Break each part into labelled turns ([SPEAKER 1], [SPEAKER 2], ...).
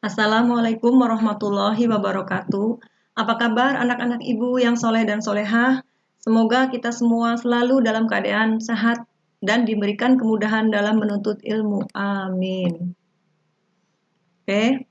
[SPEAKER 1] Assalamualaikum warahmatullahi wabarakatuh. Apa kabar anak-anak ibu yang soleh dan solehah? Semoga kita semua selalu dalam keadaan sehat dan diberikan kemudahan dalam menuntut ilmu. Amin. Oke,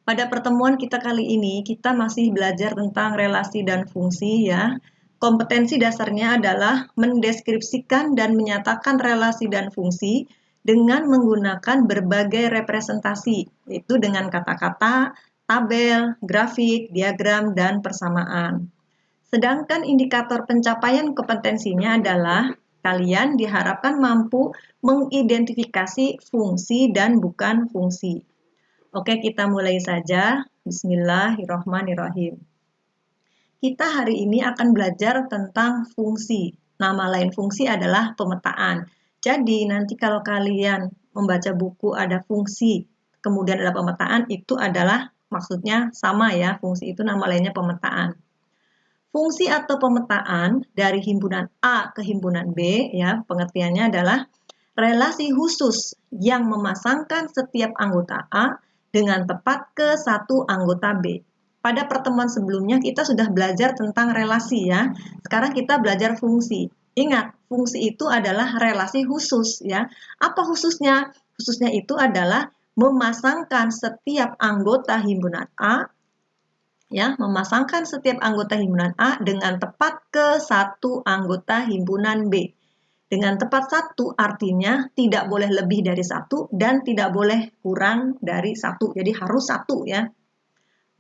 [SPEAKER 1] pada pertemuan kita kali ini kita masih belajar tentang relasi dan fungsi ya. Kompetensi dasarnya adalah mendeskripsikan dan menyatakan relasi dan fungsi dengan menggunakan berbagai representasi, yaitu dengan kata-kata, tabel, grafik, diagram, dan persamaan. Sedangkan indikator pencapaian kompetensinya adalah kalian diharapkan mampu mengidentifikasi fungsi dan bukan fungsi. Oke, kita mulai saja. Bismillahirrohmanirrohim. Kita hari ini akan belajar tentang fungsi. Nama lain fungsi adalah pemetaan. Jadi, nanti kalau kalian membaca buku ada fungsi, kemudian ada pemetaan, itu adalah maksudnya sama ya. Fungsi itu nama lainnya pemetaan. Fungsi atau pemetaan dari himpunan A ke himpunan B, ya, pengertiannya adalah relasi khusus yang memasangkan setiap anggota A dengan tepat ke satu anggota B. Pada pertemuan sebelumnya kita sudah belajar tentang relasi ya. Sekarang kita belajar fungsi. Ingat, fungsi itu adalah relasi khusus ya. Apa khususnya? Khususnya itu adalah memasangkan setiap anggota himpunan A ya, memasangkan setiap anggota himpunan A dengan tepat ke satu anggota himpunan B. Dengan tepat satu artinya tidak boleh lebih dari satu dan tidak boleh kurang dari satu. Jadi harus satu ya.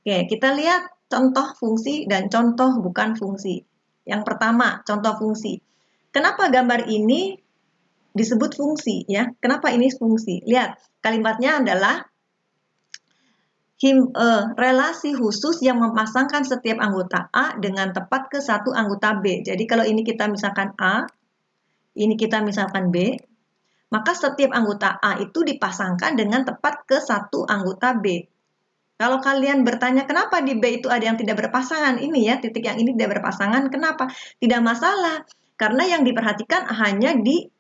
[SPEAKER 1] Oke, kita lihat contoh fungsi dan contoh bukan fungsi. Yang pertama, contoh fungsi. Kenapa gambar ini disebut fungsi ya? Kenapa ini fungsi? Lihat, kalimatnya adalah relasi khusus yang memasangkan setiap anggota A dengan tepat ke satu anggota B. Jadi kalau ini kita misalkan A, ini kita misalkan B, maka setiap anggota A itu dipasangkan dengan tepat ke satu anggota B. Kalau kalian bertanya kenapa di B itu ada yang tidak berpasangan, ini ya titik yang ini tidak berpasangan, kenapa? Tidak masalah, karena yang diperhatikan hanya di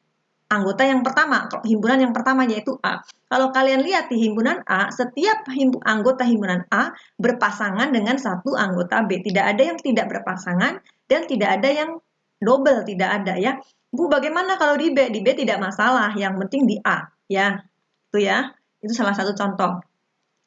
[SPEAKER 1] anggota yang pertama, himpunan yang pertama yaitu A. Kalau kalian lihat di himpunan A, setiap anggota himpunan A berpasangan dengan satu anggota B. Tidak ada yang tidak berpasangan dan tidak ada yang double, tidak ada ya. Bu, bagaimana kalau di B? Di B tidak masalah, yang penting di A ya. Itu ya. Itu salah satu contoh.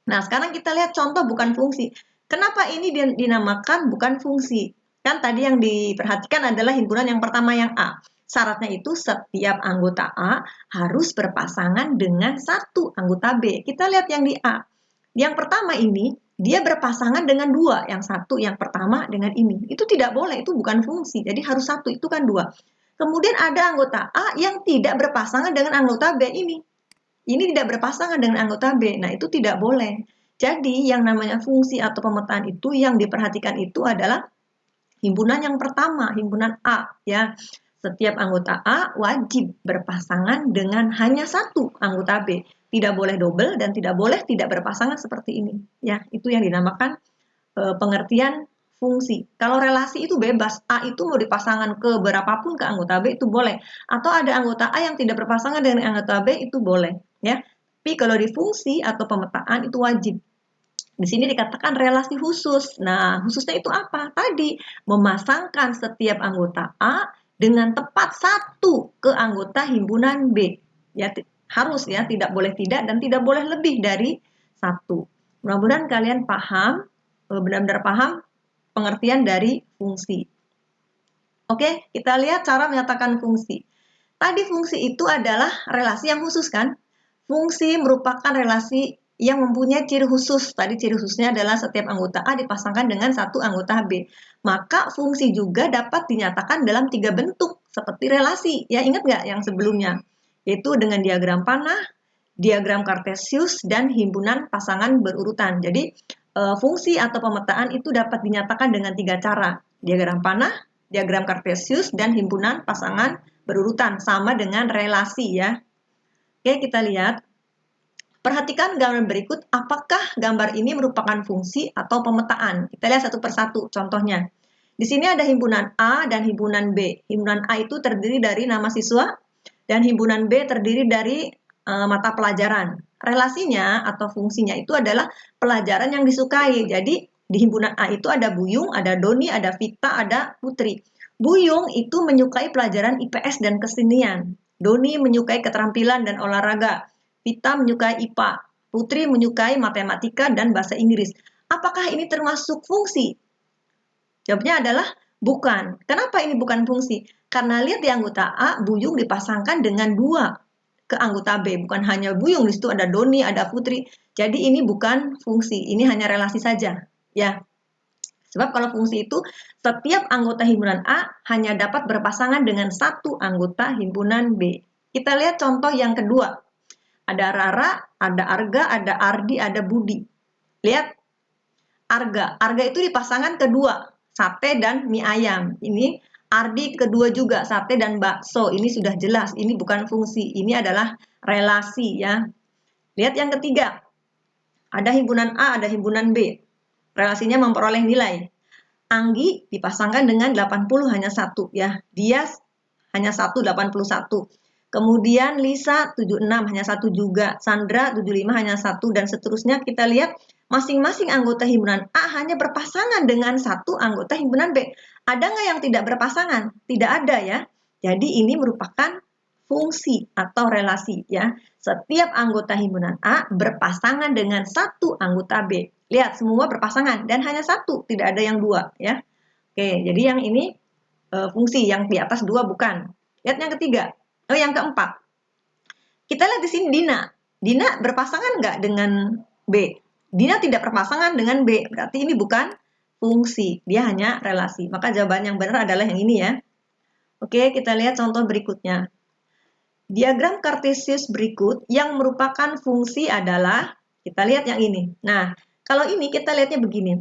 [SPEAKER 1] Nah, sekarang kita lihat contoh bukan fungsi. Kenapa ini dinamakan bukan fungsi? Kan tadi yang diperhatikan adalah himpunan yang pertama yang A. Syaratnya itu setiap anggota A harus berpasangan dengan satu anggota B. Kita lihat yang di A. Yang pertama ini, dia berpasangan dengan dua. Yang satu, yang pertama dengan ini. Itu tidak boleh, itu bukan fungsi. Jadi harus satu, itu kan dua. Kemudian ada anggota A yang tidak berpasangan dengan anggota B ini. Ini tidak berpasangan dengan anggota B. Nah, itu tidak boleh. Jadi, yang namanya fungsi atau pemetaan itu yang diperhatikan itu adalah himpunan yang pertama, himpunan A ya. Setiap anggota A wajib berpasangan dengan hanya satu anggota B. Tidak boleh double dan tidak boleh tidak berpasangan seperti ini. Ya, itu yang dinamakan pengertian fungsi. Kalau relasi itu bebas, A itu mau dipasangkan ke berapapun ke anggota B itu boleh. Atau ada anggota A yang tidak berpasangan dengan anggota B itu boleh. Ya, tapi kalau di fungsi atau pemetaan itu wajib. Di sini dikatakan relasi khusus. Nah, khususnya itu apa? Tadi, memasangkan setiap anggota A dengan tepat satu ke anggota himpunan B. Ya, harus ya, tidak boleh tidak dan tidak boleh lebih dari satu. Mudah-mudahan kalian paham, benar-benar paham pengertian dari fungsi. Oke, kita lihat cara menyatakan fungsi. Tadi fungsi itu adalah relasi yang khusus kan? Fungsi merupakan relasi yang mempunyai ciri khusus. Tadi ciri khususnya adalah setiap anggota A dipasangkan dengan satu anggota B. Maka fungsi juga dapat dinyatakan dalam 3 bentuk seperti relasi. Ya, ingat nggak yang sebelumnya? Yaitu dengan diagram panah, diagram kartesius, dan himpunan pasangan berurutan. Jadi, fungsi atau pemetaan itu dapat dinyatakan dengan 3 cara. Diagram panah, diagram kartesius, dan himpunan pasangan berurutan. Sama dengan relasi ya. Oke, kita lihat. Perhatikan gambar berikut, apakah gambar ini merupakan fungsi atau pemetaan? Kita lihat satu persatu contohnya. Di sini ada himpunan A dan himpunan B. Himpunan A itu terdiri dari nama siswa dan himpunan B terdiri dari mata pelajaran. Relasinya atau fungsinya itu adalah pelajaran yang disukai. Jadi di himpunan A itu ada Buyung, ada Doni, ada Vita, ada Putri. Buyung itu menyukai pelajaran IPS dan kesenian. Doni menyukai keterampilan dan olahraga. Vita menyukai IPA. Putri menyukai matematika dan bahasa Inggris. Apakah ini termasuk fungsi? Jawabnya adalah bukan. Kenapa ini bukan fungsi? Karena lihat di anggota A, Buyung dipasangkan dengan 2 ke anggota B, bukan hanya Buyung, di situ ada Doni, ada Putri. Jadi ini bukan fungsi, ini hanya relasi saja, ya. Sebab kalau fungsi itu setiap anggota himpunan A hanya dapat berpasangan dengan satu anggota himpunan B. Kita lihat contoh yang kedua. Ada Rara, ada Arga, ada Ardi, ada Budi. Lihat Arga. Arga itu dipasangkan kedua, sate dan mie ayam. Ini Ardi kedua juga, sate dan bakso. Ini sudah jelas, ini bukan fungsi. Ini adalah relasi ya. Lihat yang ketiga. Ada himpunan A, ada himpunan B. Relasinya memperoleh nilai. Anggi dipasangkan dengan 80 hanya satu ya. Dia hanya 1, 81. Kemudian Lisa 76 hanya satu juga. Sandra 75 hanya satu dan seterusnya. Kita lihat masing-masing anggota himpunan A hanya berpasangan dengan satu anggota himpunan B. Ada nggak yang tidak berpasangan? Tidak ada ya. Jadi ini merupakan fungsi atau relasi ya. Setiap anggota himpunan A berpasangan dengan satu anggota B. Lihat semua berpasangan dan hanya satu, tidak ada yang dua ya. Oke, jadi yang ini fungsi, yang di atas 2 bukan. Lihat yang ketiga. Oh, yang keempat. Kita lihat di sini Dina. Dina berpasangan nggak dengan B? Dina tidak berpasangan dengan B. Berarti ini bukan fungsi. Dia hanya relasi. Maka jawaban yang benar adalah yang ini ya. Oke, kita lihat contoh berikutnya. Diagram kartesius berikut yang merupakan fungsi adalah, kita lihat yang ini. Nah, kalau ini kita lihatnya begini.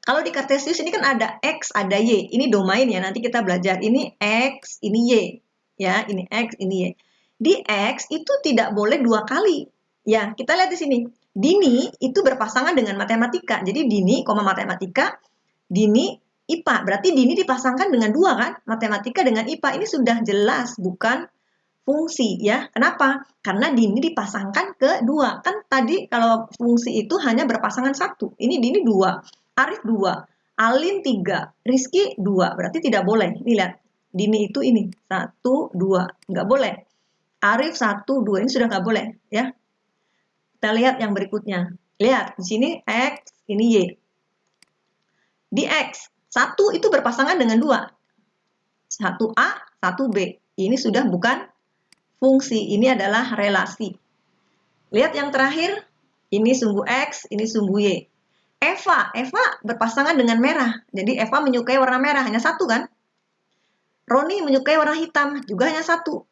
[SPEAKER 1] Kalau di kartesius ini kan ada X, ada Y. Ini domain ya, nanti kita belajar. Ini X, ini Y. Ya, ini X, ini Y. Di X itu tidak boleh 2 kali. Ya, kita lihat di sini. Dini itu berpasangan dengan matematika. Jadi Dini, matematika, Dini, IPA. Berarti Dini dipasangkan dengan 2 kan? Matematika dengan IPA. Ini sudah jelas, bukan fungsi ya. Kenapa? Karena Dini dipasangkan ke 2. Kan tadi kalau fungsi itu hanya berpasangan 1. Ini Dini 2. Arif 2, Alin 3, Rizky 2. Berarti tidak boleh. Ini lihat. Dini itu ini. 1, 2. Nggak boleh. Arif 1, 2. Ini sudah nggak boleh. Ya. Kita lihat yang berikutnya. Lihat. Di sini X, ini Y. Di X, 1 itu berpasangan dengan 2. 1A, 1B. Ini sudah bukan fungsi. Ini adalah relasi. Lihat yang terakhir. Ini sumbu X, ini sumbu Y. Eva berpasangan dengan merah. Jadi Eva menyukai warna merah, hanya satu kan? Roni menyukai warna hitam, juga hanya satu.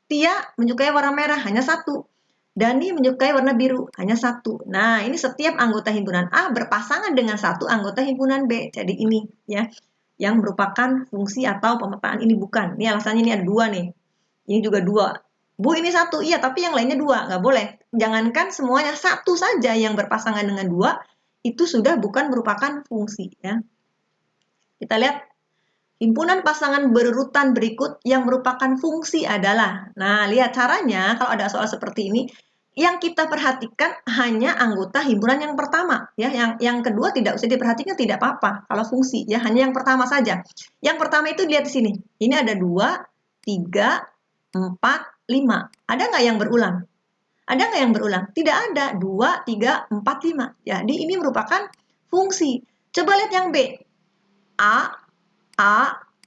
[SPEAKER 1] Tia menyukai warna merah, hanya satu. Dani menyukai warna biru, hanya satu. Nah, ini setiap anggota himpunan A berpasangan dengan satu anggota himpunan B. Jadi ini ya, yang merupakan fungsi atau pemetaan ini bukan. Ini alasannya ini ada 2 nih. Ini juga 2. Bu ini 1, iya tapi yang lainnya 2, nggak boleh. Jangankan semuanya, 1 saja yang berpasangan dengan 2, itu sudah bukan merupakan fungsi ya. Kita lihat himpunan pasangan berurutan berikut yang merupakan fungsi adalah. Nah, lihat caranya kalau ada soal seperti ini, yang kita perhatikan hanya anggota himpunan yang pertama ya. Yang kedua tidak usah diperhatikan, tidak apa-apa kalau fungsi ya, hanya yang pertama saja. Yang pertama itu lihat di sini. Ini ada 2, 3, 4, 5. Ada nggak yang berulang? Ada nggak yang berulang? Tidak ada. 2, 3, 4, 5. Jadi ini merupakan fungsi. Coba lihat yang B. A, A,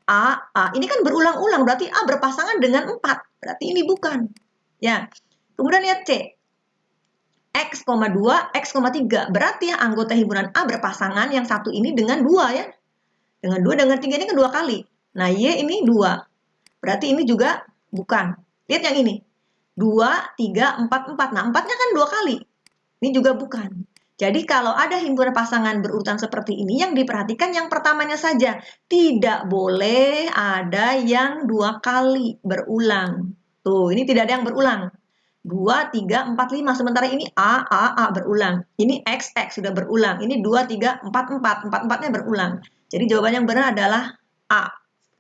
[SPEAKER 1] A, A. Ini kan berulang-ulang. Berarti A berpasangan dengan 4. Berarti ini bukan. Ya. Kemudian lihat C. X, 2, X, 3. Berarti ya anggota himpunan A berpasangan yang satu ini dengan 2 ya. Dengan 2, dengan 3 ini kan 2 kali. Nah, Y ini 2. Berarti ini juga bukan. Lihat yang ini. 2, 3, 4, 4. Nah, 4-nya kan 2 kali. Ini juga bukan. Jadi kalau ada himpunan pasangan berurutan seperti ini, yang diperhatikan yang pertamanya saja. Tidak boleh ada yang 2 kali berulang. Tuh, ini tidak ada yang berulang. 2, 3, 4, 5. Sementara ini A berulang. Ini X sudah berulang. Ini 2, 3, 4, 4. 4-4-nya berulang. Jadi jawaban yang benar adalah A.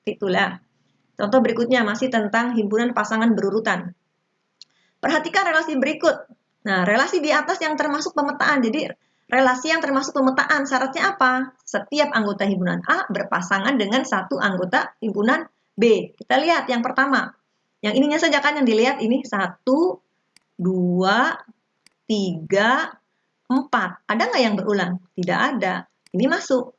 [SPEAKER 1] Itulah. Contoh berikutnya masih tentang himpunan pasangan berurutan. Perhatikan relasi berikut. Nah, relasi di atas yang termasuk pemetaan. Jadi, relasi yang termasuk pemetaan syaratnya apa? Setiap anggota himpunan A berpasangan dengan satu anggota himpunan B. Kita lihat yang pertama. Yang ininya saja kan yang dilihat ini 1, 2, 3, 4. Ada nggak yang berulang? Tidak ada. Ini masuk.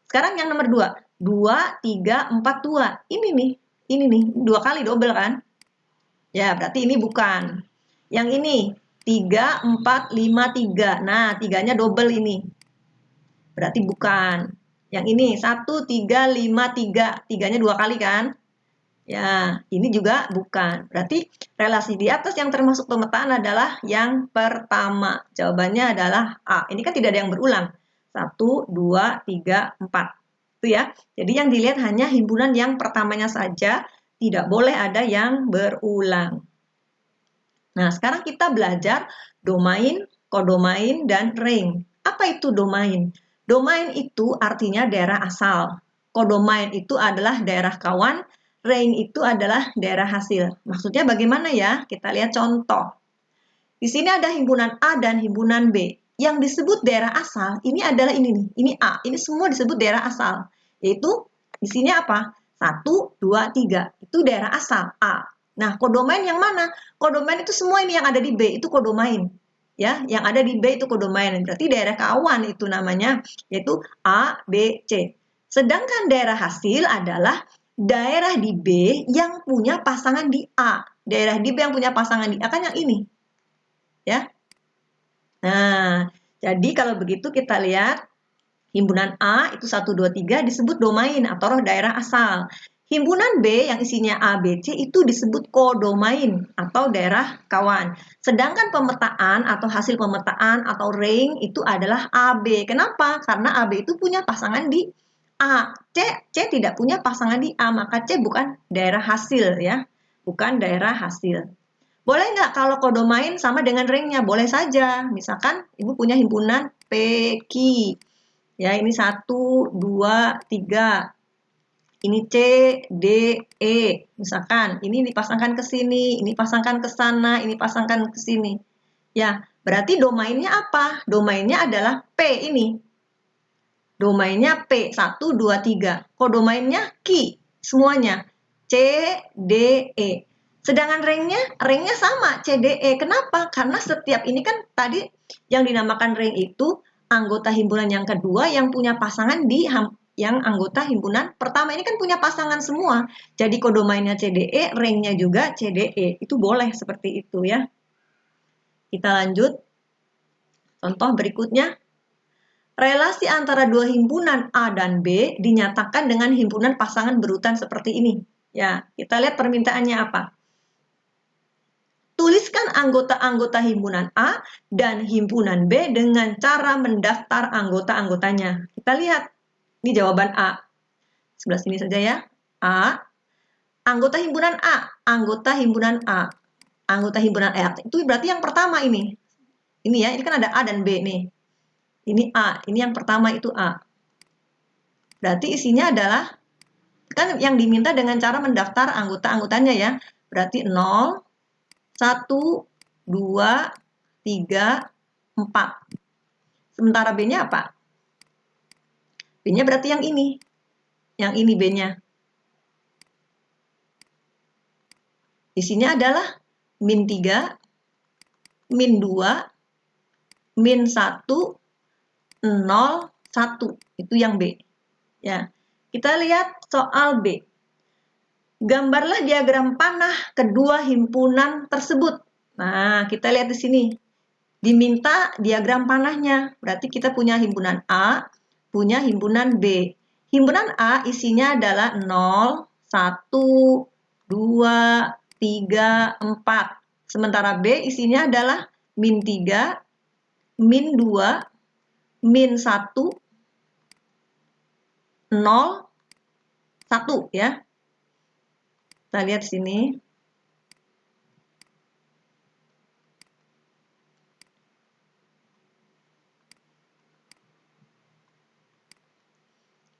[SPEAKER 1] Sekarang yang nomor 2. 2, 3, 4, 2. Ini nih. Ini nih. 2 kali double kan? Ya, berarti ini bukan. Yang ini 3, 4, 5, 3. Nah, 3-nya double ini. Berarti bukan. Yang ini 1, 3, 5, 3. 3-nya 2 kali kan? Ya, ini juga bukan. Berarti relasi di atas yang termasuk pemetaan adalah yang pertama. Jawabannya adalah A. Ini kan tidak ada yang berulang. 1, 2, 3, 4. Itu ya. Jadi yang dilihat hanya himpunan yang pertamanya saja. Tidak boleh ada yang berulang. Nah, sekarang kita belajar domain, kodomain, dan range. Apa itu domain? Domain itu artinya daerah asal. Kodomain itu adalah daerah kawan, range itu adalah daerah hasil. Maksudnya bagaimana ya? Kita lihat contoh. Di sini ada himpunan A dan himpunan B. Yang disebut daerah asal, ini adalah ini nih, ini A. Ini semua disebut daerah asal. Yaitu di sini apa? 1, 2, 3. Itu daerah asal A. Nah, kodomain yang mana? Kodomain itu semua ini yang ada di B, itu kodomain. Ya, yang ada di B itu kodomain. Berarti daerah kawan itu namanya, yaitu A, B, C. Sedangkan daerah hasil adalah daerah di B yang punya pasangan di A. Daerah di B yang punya pasangan di A kan yang ini. Ya. Nah, jadi kalau begitu kita lihat himpunan A itu 1, 2, 3 disebut domain atau daerah asal. Himpunan B yang isinya A, B, C itu disebut kodomain atau daerah kawan. Sedangkan pemetaan atau hasil pemetaan atau range itu adalah AB. Kenapa? Karena AB itu punya pasangan di A. C tidak punya pasangan di A, maka C bukan daerah hasil ya. Bukan daerah hasil. Boleh nggak kalau kodomain sama dengan range-nya? Boleh saja. Misalkan Ibu punya himpunan PQ. Ya, ini 1, 2, 3. Ini C, D, E. Misalkan, ini dipasangkan ke sini, ini pasangkan ke sana, ini pasangkan ke sini. Ya, berarti domainnya apa? Domainnya adalah P ini. Domainnya P, 1, 2, 3. Kodomainnya Q, semuanya. C, D, E. Sedangkan range-nya sama, C, D, E. Kenapa? Karena setiap ini kan tadi yang dinamakan range itu anggota himpunan yang kedua yang punya pasangan di yang anggota himpunan pertama ini kan punya pasangan semua. Jadi kodomainnya CDE, range-nya juga CDE. Itu boleh seperti itu ya. Kita lanjut. Contoh berikutnya. Relasi antara dua himpunan A dan B dinyatakan dengan himpunan pasangan berurutan seperti ini. Ya, kita lihat permintaannya apa. Tuliskan anggota-anggota himpunan A dan himpunan B dengan cara mendaftar anggota-anggotanya. Kita lihat. Ini jawaban A. Sebelah sini saja ya. A. Anggota himpunan A. Anggota himpunan A. Anggota himpunan A. Itu berarti yang pertama ini. Ini ya, ini kan ada A dan B nih. Ini A. Ini yang pertama itu A. Berarti isinya adalah, kan yang diminta dengan cara mendaftar anggota-anggotanya ya. Berarti 0, 1, 2, 3, 4. Sementara B-nya apa? B-nya berarti yang ini. Yang ini B-nya. Isinya adalah min 3, min 2, min 1, 0, 1. Itu yang B. Ya. Kita lihat soal B. Gambarlah diagram panah kedua himpunan tersebut. Nah, kita lihat di sini. Diminta diagram panahnya. Berarti kita punya himpunan A, punya himpunan B. Himpunan A isinya adalah 0, 1, 2, 3, 4. Sementara B isinya adalah min 3, min 2, min 1, 0, 1 ya. Kita lihat di sini.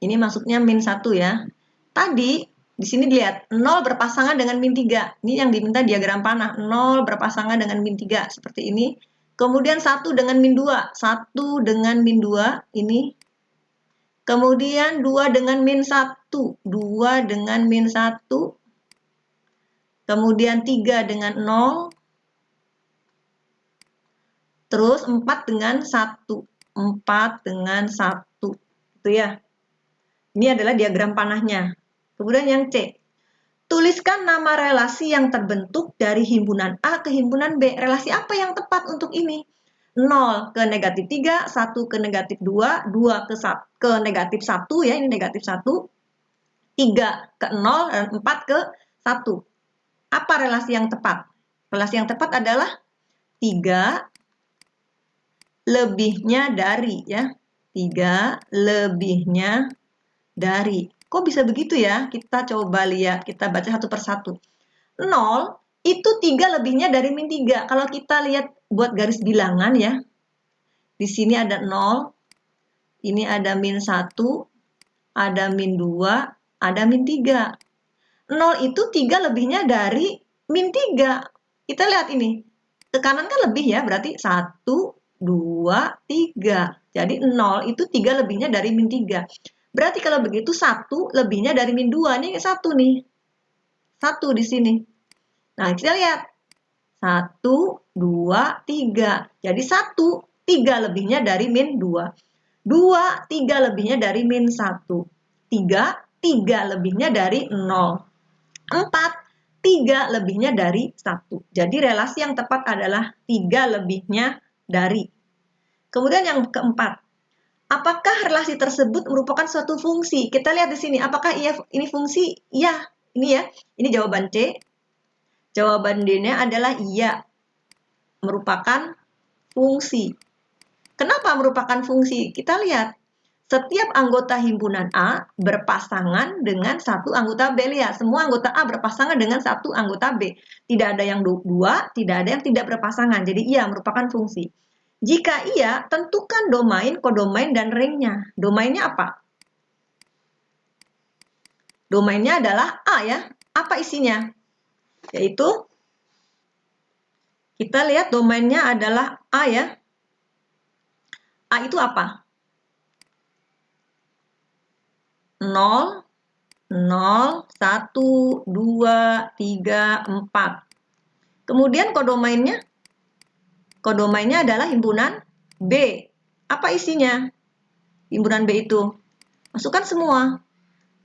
[SPEAKER 1] Ini masuknya min 1 ya. Tadi Di sini dilihat, 0 berpasangan dengan min 3. Ini yang diminta diagram panah. 0 berpasangan dengan min 3. Seperti ini. Kemudian 1 dengan min 2. 1 dengan min 2. Ini. Kemudian 2 dengan min 1. 2 dengan min 1. Kemudian 3 dengan 0. Terus 4 dengan 1. 4 dengan 1. Itu ya. Ini adalah diagram panahnya. Kemudian yang C. Tuliskan nama relasi yang terbentuk dari himpunan A ke himpunan B. Relasi apa yang tepat untuk ini? 0 ke negatif 3, 1 ke negatif 2, 2 ke negatif 1, ya ini negatif 1, 3 ke 0, dan 4 ke 1. Apa relasi yang tepat? Relasi yang tepat adalah 3 lebihnya dari, ya. 3 lebihnya dari. Kok bisa begitu ya? Kita coba lihat, kita baca satu persatu. 0 itu 3 lebihnya dari min 3. Kalau kita lihat buat garis bilangan ya. Di sini ada 0, ini ada min 1, ada min 2, ada min 3. 0 itu 3 lebihnya dari min 3. Kita lihat ini. Ke kanan kan lebih ya, berarti 1, 2, 3. Jadi 0 itu 3 lebihnya dari min 3. Berarti kalau begitu 1 lebihnya dari min 2. Ini 1 nih. 1 di sini. Nah, kita lihat. 1, 2, 3. Jadi 1, 3 lebihnya dari min 2. 2, 3 lebihnya dari min 1. 3, 3 lebihnya dari 0. 4, 3 lebihnya dari 1. Jadi relasi yang tepat adalah 3 lebihnya dari. Kemudian yang keempat. Apakah relasi tersebut merupakan suatu fungsi? Kita lihat di sini, apakah ini fungsi? Iya, ini ya. Ini jawaban C. Jawaban D-nya adalah iya. Merupakan fungsi. Kenapa merupakan fungsi? Kita lihat. Setiap anggota himpunan A berpasangan dengan satu anggota B. Lihat, semua anggota A berpasangan dengan satu anggota B. Tidak ada yang dua, tidak ada yang tidak berpasangan. Jadi iya merupakan fungsi. Jika iya, tentukan domain, kodomain, dan ringnya. Domainnya apa? Domainnya adalah A ya. Apa isinya? Yaitu, kita lihat domainnya adalah A ya. A itu apa? 0, 0, 1, 2, 3, 4. Kemudian kodomainnya? Kodomainnya adalah himpunan B. Apa isinya? Himpunan B itu. Masukkan semua.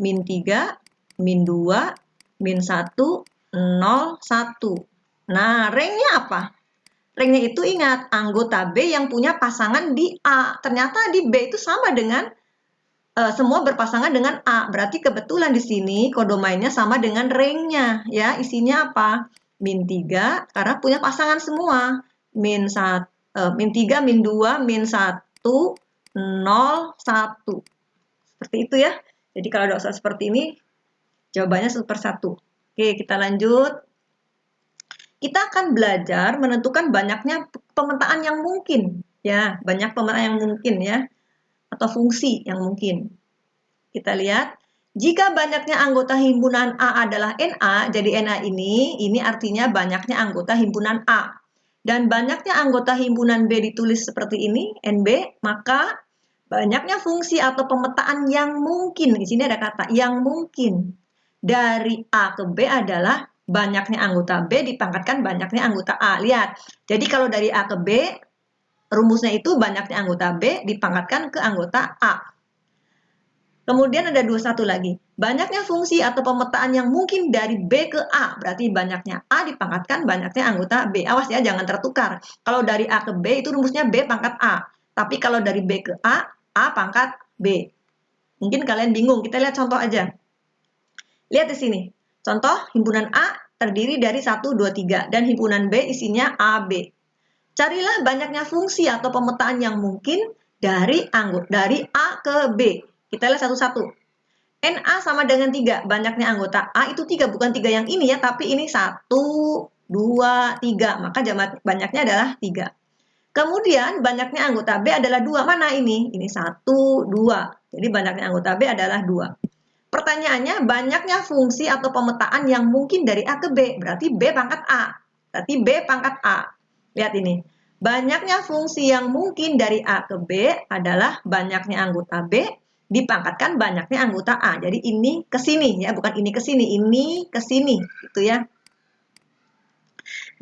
[SPEAKER 1] Min 3, min 2, min 1, 0, 1. Nah, ringnya apa? Ringnya itu ingat, anggota B yang punya pasangan di A. Ternyata di B itu sama dengan, semua berpasangan dengan A. Berarti kebetulan di sini kodomainnya sama dengan ringnya. Ya, isinya apa? Min 3, karena punya pasangan semua. Min 3, min 2, min 1, 0, 1. Seperti itu ya. Jadi kalau ada soal seperti ini, jawabannya 1/1. Oke, kita lanjut. Kita akan belajar menentukan banyaknya pemetaan yang mungkin. Ya, banyak pemetaan yang mungkin ya. Atau fungsi yang mungkin. Kita lihat. Jika banyaknya anggota himpunan A adalah NA, jadi NA ini artinya banyaknya anggota himpunan A. Dan banyaknya anggota himpunan B ditulis seperti ini, NB, maka banyaknya fungsi atau pemetaan yang mungkin, di sini ada kata yang mungkin, dari A ke B adalah banyaknya anggota B dipangkatkan banyaknya anggota A. Lihat, jadi kalau dari A ke B, rumusnya itu banyaknya anggota B dipangkatkan ke anggota A. Kemudian ada 21 lagi. Banyaknya fungsi atau pemetaan yang mungkin dari B ke A. Berarti banyaknya A dipangkatkan banyaknya anggota B. Awas ya, jangan tertukar. Kalau dari A ke B itu rumusnya B pangkat A. Tapi kalau dari B ke A pangkat B. Mungkin kalian bingung. Kita lihat contoh aja. Lihat di sini. Contoh, himpunan A terdiri dari 1, 2, 3. Dan himpunan B isinya A, B. Carilah banyaknya fungsi atau pemetaan yang mungkin dari A ke B. Kita lihat satu-satu. NA sama dengan 3. Banyaknya anggota A itu 3. Bukan 3 yang ini ya, tapi ini 1, 2, 3. Maka banyaknya adalah 3. Kemudian banyaknya anggota B adalah 2. Mana ini? Ini 1, 2. Jadi banyaknya anggota B adalah 2. Pertanyaannya, banyaknya fungsi atau pemetaan yang mungkin dari A ke B. Berarti B pangkat A. Berarti B pangkat A. Lihat ini. Banyaknya fungsi yang mungkin dari A ke B adalah banyaknya anggota B dipangkatkan banyaknya anggota A. Jadi ini ke sini ya, bukan ini ke sini, ini ke sini gitu ya.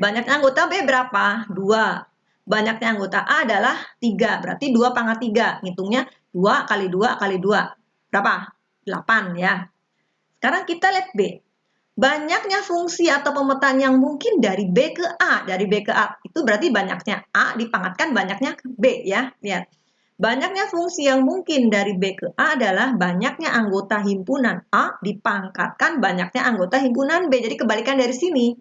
[SPEAKER 1] Banyaknya anggota B berapa? 2. Banyaknya anggota A adalah 3. Berarti 2 pangkat 3. Ngitungnya 2 kali 2 kali 2. Berapa? 8 ya. Sekarang kita lihat B. Banyaknya fungsi atau pemetaan yang mungkin dari B ke A. Dari B ke A itu berarti banyaknya A dipangkatkan banyaknya B ya. Lihat. Banyaknya fungsi yang mungkin dari B ke A adalah banyaknya anggota himpunan A dipangkatkan banyaknya anggota himpunan B. Jadi kebalikan dari sini.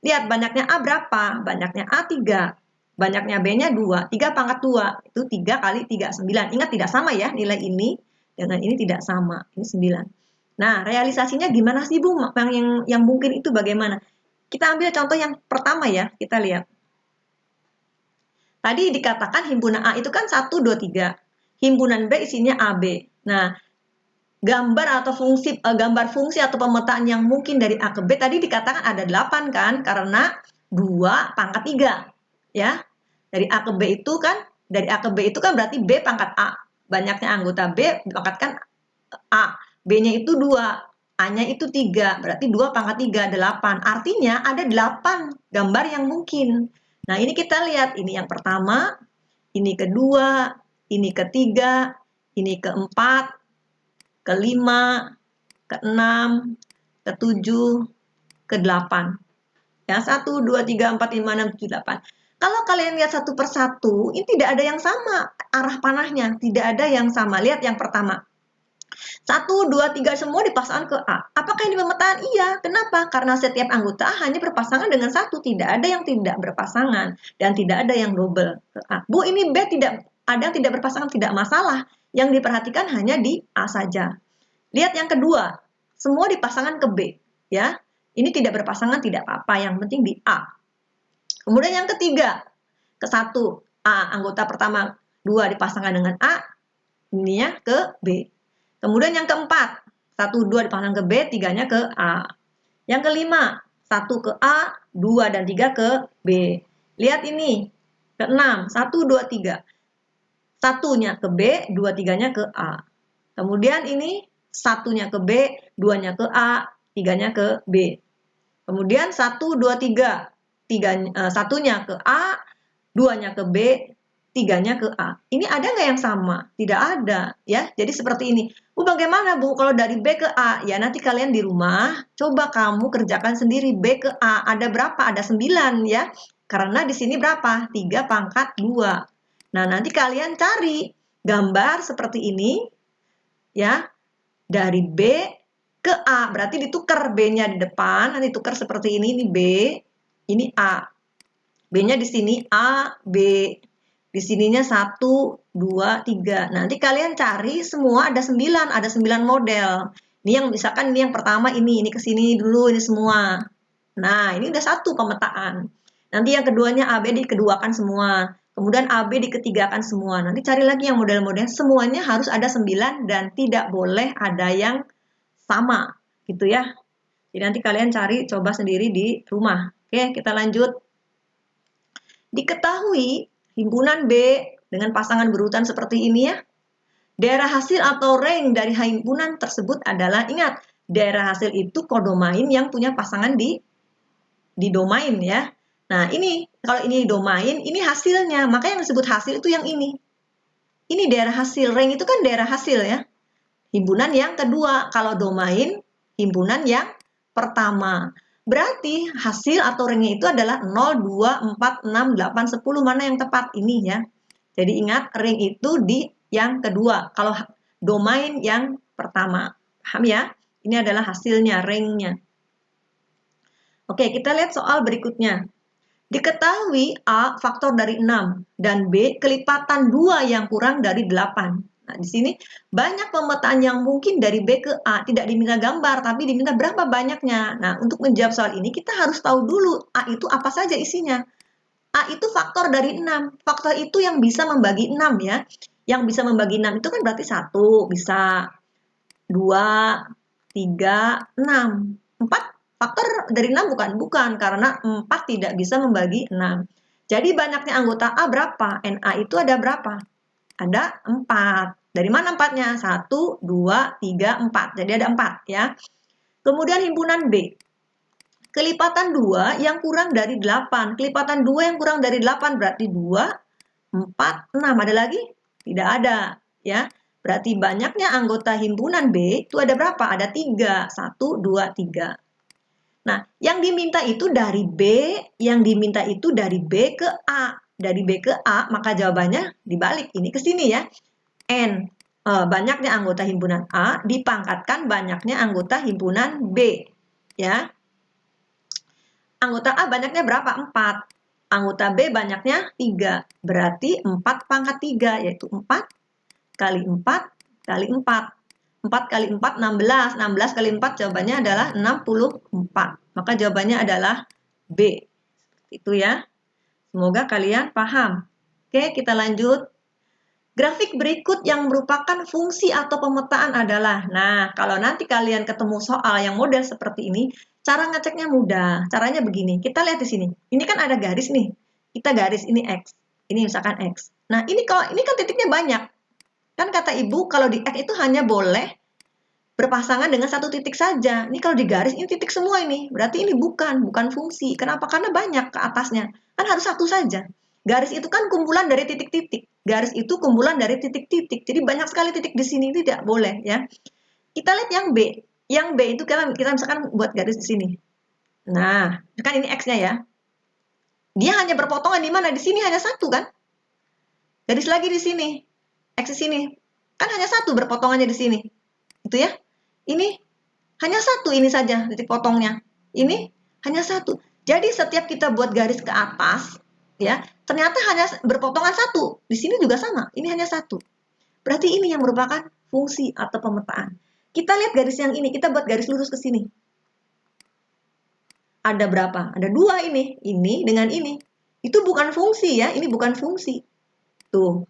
[SPEAKER 1] Lihat banyaknya A berapa? Banyaknya A 3. Banyaknya B-nya 2. 3 pangkat 2. Itu 3 kali 3, 9. Ingat tidak sama ya nilai ini dengan ini tidak sama. Ini 9. Nah, realisasinya gimana sih Bu? Yang mungkin itu bagaimana? Kita ambil contoh yang pertama ya, kita lihat. Tadi dikatakan himpunan A itu kan 1, 2, 3. Himpunan B isinya AB. Nah, gambar fungsi atau pemetaan yang mungkin dari A ke B tadi dikatakan ada 8 kan? Karena 2 pangkat 3. Ya. Dari A ke B itu kan berarti B pangkat A. Banyaknya anggota B dipangkatkan A. B-nya itu 2, A-nya itu 3, berarti 2 pangkat 3, 8. Artinya ada 8 gambar yang mungkin. Nah, ini kita lihat, ini yang pertama, ini kedua, ini ketiga, ini keempat, kelima, keenam, ketujuh, kedelapan. Ya, 1, 2, 3, 4, 5, 6, 7, 8. Kalau kalian lihat satu persatu, ini tidak ada yang sama arah panahnya, tidak ada yang sama. Lihat yang pertama. 1, 2, 3 semua dipasangkan ke A. Apakah ini pemetaan? Iya. Kenapa? Karena setiap anggota A hanya berpasangan dengan 1. Tidak ada yang tidak berpasangan. Dan tidak ada yang double ke A. Bu, ini B tidak ada yang tidak berpasangan. Tidak masalah. Yang diperhatikan hanya di A saja. Lihat yang kedua. Semua dipasangkan ke B. Ya. Ini tidak berpasangan, tidak apa-apa. Yang penting di A. Kemudian yang ketiga. Ke 1. A, anggota pertama 2 dipasangkan dengan A. Ini ya ke B. Kemudian yang keempat, 1, 2 dipasang ke B, 3-nya ke A. Yang kelima, 1 ke A, 2 dan 3 ke B. Lihat ini, ke-6, 1, 2, 3. 1-nya ke B, 2, 3-nya ke A. Kemudian ini, 1-nya ke B, 2-nya ke A, 3-nya ke B. Kemudian 1, 2, 3. 1-nya ke A, 2-nya ke B, 3-nya ke A. Ini ada nggak yang sama? Tidak ada, ya. Jadi seperti ini. Bu, bagaimana Bu kalau dari B ke A? Ya nanti kalian di rumah coba kamu kerjakan sendiri B ke A. Ada berapa? Ada 9 ya. Karena di sini berapa? 3 pangkat 2. Nah, nanti kalian cari gambar seperti ini ya. Dari B ke A. Berarti ditukar B-nya di depan, nanti tukar seperti ini B, ini A. B-nya di sini A, B. Di sininya 1, 2, 3. Nanti kalian cari semua ada 9 model. Ini yang misalkan ini yang pertama ini ke sini dulu ini semua. Nah, ini udah satu pemetaan. Nanti yang keduanya AB dikeduakan semua. Kemudian AB diketigakan semua. Nanti cari lagi yang model-model semuanya harus ada 9 dan tidak boleh ada yang sama gitu ya. Jadi nanti kalian cari coba sendiri di rumah. Oke, kita lanjut. Diketahui himpunan B dengan pasangan berurutan seperti ini ya. Daerah hasil atau rank dari himpunan tersebut adalah, ingat, daerah hasil itu kodomain yang punya pasangan di domain ya. Nah, ini kalau ini domain, ini hasilnya. Maka yang disebut hasil itu yang ini. Ini daerah hasil, rank itu kan daerah hasil ya. Himpunan yang kedua, kalau domain himpunan yang pertama. Berarti hasil atau ringnya itu adalah 0, 2, 4, 6, 8, 10. Mana yang tepat? Ini ya. Jadi ingat ring itu di yang kedua. Kalau domain yang pertama. Paham ya? Ini adalah hasilnya, ringnya. Oke, kita lihat soal berikutnya. Diketahui A faktor dari 6 dan B kelipatan 2 yang kurang dari 8. Nah, di sini banyak pemetaan yang mungkin dari B ke A, tidak diminta gambar, tapi diminta berapa banyaknya. Nah, untuk menjawab soal ini, kita harus tahu dulu A itu apa saja isinya. A itu faktor dari 6. Faktor itu yang bisa membagi 6 ya. Yang bisa membagi 6 itu kan berarti 1, bisa 2, 3, 6. 4 faktor dari 6 bukan? Bukan, karena 4 tidak bisa membagi 6. Jadi banyaknya anggota A berapa? Na itu ada berapa? Ada 4. Dari mana 4-nya? 1, 2, 3, 4. Jadi ada 4 ya. Kemudian himpunan B. Kelipatan 2 yang kurang dari 8. Kelipatan 2 yang kurang dari 8 berarti 2, 4, 6. Ada lagi? Tidak ada ya. Berarti banyaknya anggota himpunan B itu ada berapa? Ada 3. 1, 2, 3. Nah, yang diminta itu dari B, yang diminta itu dari B ke A. Dari B ke A, maka jawabannya dibalik. Ini ke sini ya. N. Banyaknya anggota himpunan A dipangkatkan banyaknya anggota himpunan B. Ya. Anggota A banyaknya berapa? 4. Anggota B banyaknya 3. Berarti 4 pangkat 3, yaitu 4 kali 4 kali 4. 4 kali 4, 16. 16 kali 4 jawabannya adalah 64. Maka jawabannya adalah B. Itu ya. Semoga kalian paham. Oke, kita lanjut. Grafik berikut yang merupakan fungsi atau pemetaan adalah, nah kalau nanti kalian ketemu soal yang model seperti ini, cara ngeceknya mudah. Caranya begini, kita lihat di sini. Ini kan ada garis nih. Kita garis ini X. Ini misalkan X. Nah ini kalau ini kan titiknya banyak. Kan kata ibu kalau di X itu hanya boleh berpasangan dengan satu titik saja. Ini kalau di garis ini titik semua ini. Berarti ini bukan fungsi. Kenapa? Karena banyak ke atasnya. Kan harus satu saja. Garis itu kan kumpulan dari titik-titik. Garis itu kumpulan dari titik-titik. Jadi banyak sekali titik di sini, tidak boleh ya. Kita lihat yang B. Yang B itu kita misalkan buat garis di sini. Nah, kan ini X-nya ya. Dia hanya berpotongan di mana? Di sini hanya satu kan? Garis lagi di sini. X di sini. Kan hanya satu berpotongannya di sini. Itu ya. Ini hanya satu ini saja titik potongnya. Ini hanya satu. Jadi setiap kita buat garis ke atas, ya, ternyata hanya berpotongan satu. Di sini juga sama. Ini hanya satu. Berarti ini yang merupakan fungsi atau pemetaan. Kita lihat garis yang ini. Kita buat garis lurus ke sini. Ada berapa? Ada 2 ini. Ini dengan ini. Itu bukan fungsi ya. Ini bukan fungsi. Tuh.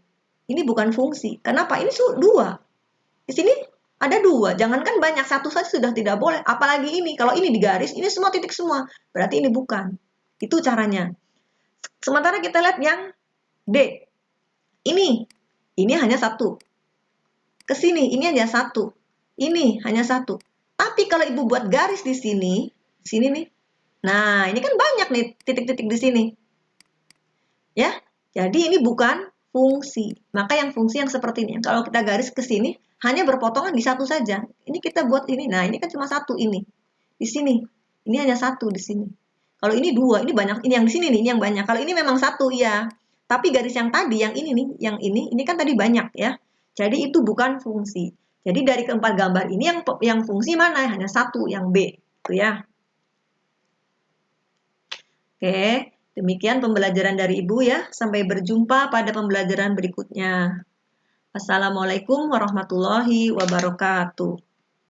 [SPEAKER 1] Ini bukan fungsi. Kenapa? Ini 2. Di sini ada 2. Jangankan banyak, satu saja sudah tidak boleh. Apalagi ini. Kalau ini di garis, ini semua titik semua. Berarti ini bukan. Itu caranya. Sementara kita lihat yang D. Ini hanya satu. Ke sini, ini hanya satu. Ini hanya satu. Tapi kalau ibu buat garis di sini nih. Nah, ini kan banyak nih titik-titik di sini. Ya, jadi ini bukan fungsi. Maka yang fungsi yang seperti ini. Kalau kita garis ke sini, hanya berpotongan di satu saja. Ini kita buat ini. Nah, ini kan cuma satu ini. Di sini. Ini hanya satu di sini. Kalau ini 2, ini banyak. Ini yang di sini nih, ini yang banyak. Kalau ini memang satu, ya. Tapi garis yang tadi, yang ini nih, ini kan tadi banyak ya. Jadi itu bukan fungsi. Jadi dari keempat gambar ini yang fungsi mana? Hanya satu, yang B. Itu ya. Oke. Demikian pembelajaran dari Ibu ya. Sampai berjumpa pada pembelajaran berikutnya. Assalamualaikum warahmatullahi wabarakatuh.